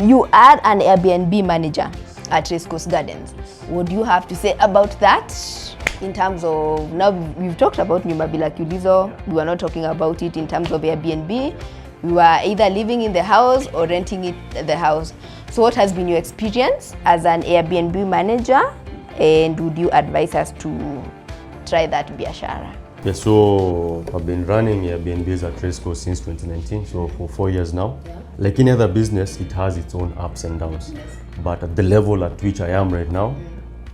You are an Airbnb manager at Racecourse Gardens. What do you have to say about that? In terms of, now we've talked about nyumba bila kiulizo, we were not talking about it in terms of Airbnb. We were either living in the house or renting it the house. So what has been your experience as an Airbnb manager, and would you advise us to try that biashara? Yeah, so I've been running Airbnbs at Racecourse since 2019, so for 4 years now. Like any other business, it has its own ups and downs. But at the level at which I am right now,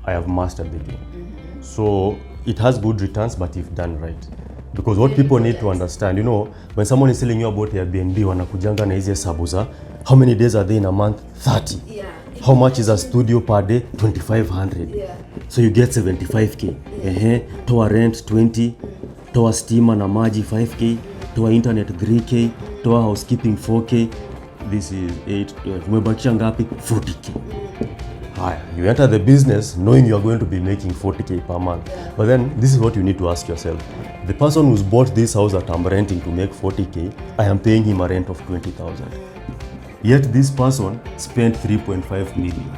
I have mastered the game. So it has good returns, but if done right. Because what people need to understand, you know, when someone is telling you about Airbnb, wanakujanga na hizi hesabu za how many days are they in a month? 30. Yeah. How much is a studio per day? 2,500. Yeah. So you get 75k. Yeah. Toa rent 20, toa stima na maji 5k, toa internet 3k, toa housekeeping 4k. This is 8, umebakisha ngapi? 40k. Haya, you enter the business knowing you are going to be making 40k per month. But then this is what you need to ask yourself. The person who's bought this house that I'm renting to make 40k, I am paying him a rent of 20,000. Yet this person spent 3.5 million.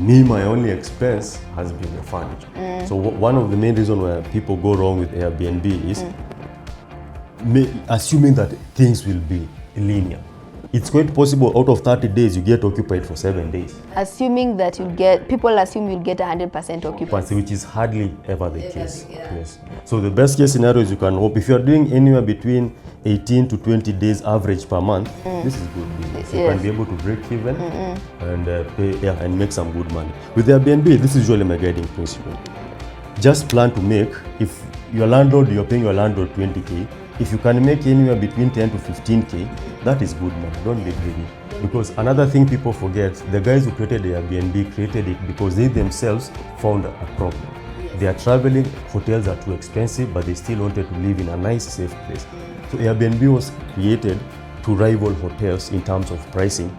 Me, my only expense has been the furniture. So one of the main reasons where people go wrong with Airbnb is assuming that things will be linear. It's quite possible out of 30 days you get occupied for 7 days. Assuming that people assume you'll get 100% occupancy. Which is hardly ever the case. Yeah. Yes. So the best case scenario is you can hope, if you're doing anywhere between 18 to 20 days average per month, this is good business. You can be able to break even and pay and make some good money. With Airbnb, this is usually my guiding principle. Just plan to make, if you're paying your landlord 20k, if you can make anywhere between 10 to 15k, that is good money. Don't be greedy. Because another thing people forget, the guys who created Airbnb created it because they themselves found a problem. They are traveling, hotels are too expensive, but they still wanted to live in a nice, safe place. So Airbnb was created to rival hotels in terms of pricing,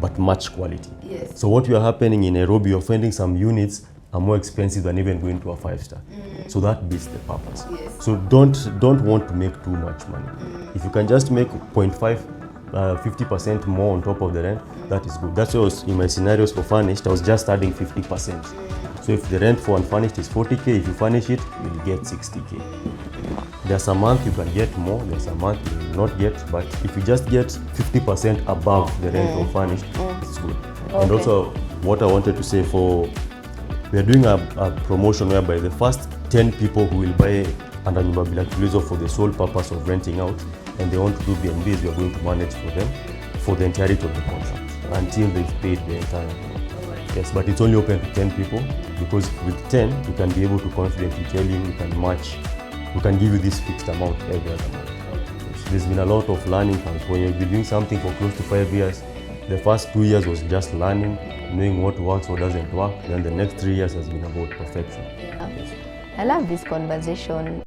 but much quality. Yes. So what you are happening in Nairobi, you're finding some units are more expensive than even going to a 5-star. So that beats the purpose. Yes. So don't want to make too much money. If you can just make 0.5, 50% more on top of the rent, that is good. That's why in my scenarios for furnished, I was just adding 50%. So if the rent for unfurnished is 40k, if you furnish it, you'll get 60k. There's a month you can get more, there's a month you will not get, but if you just get 50% above the rent of furnished, it's good. Okay. And also, what I wanted to say, we are doing a promotion whereby the first 10 people who will buy under nyumba bila kiulizo for the sole purpose of renting out, and they want to do BNBs, we are going to manage for them for the entirety of the contract until they've paid the entire amount. Yes, but it's only open to 10 people, because with 10, we can be able to confidently tell you we can match, we can give you this fixed amount every other month. Yes, there's been a lot of learning. When you've been doing something for close to 5 years, the first 2 years was just learning, knowing what works, what doesn't work. Then the next 3 years has been about perfection. Yeah. Yes. I love this conversation.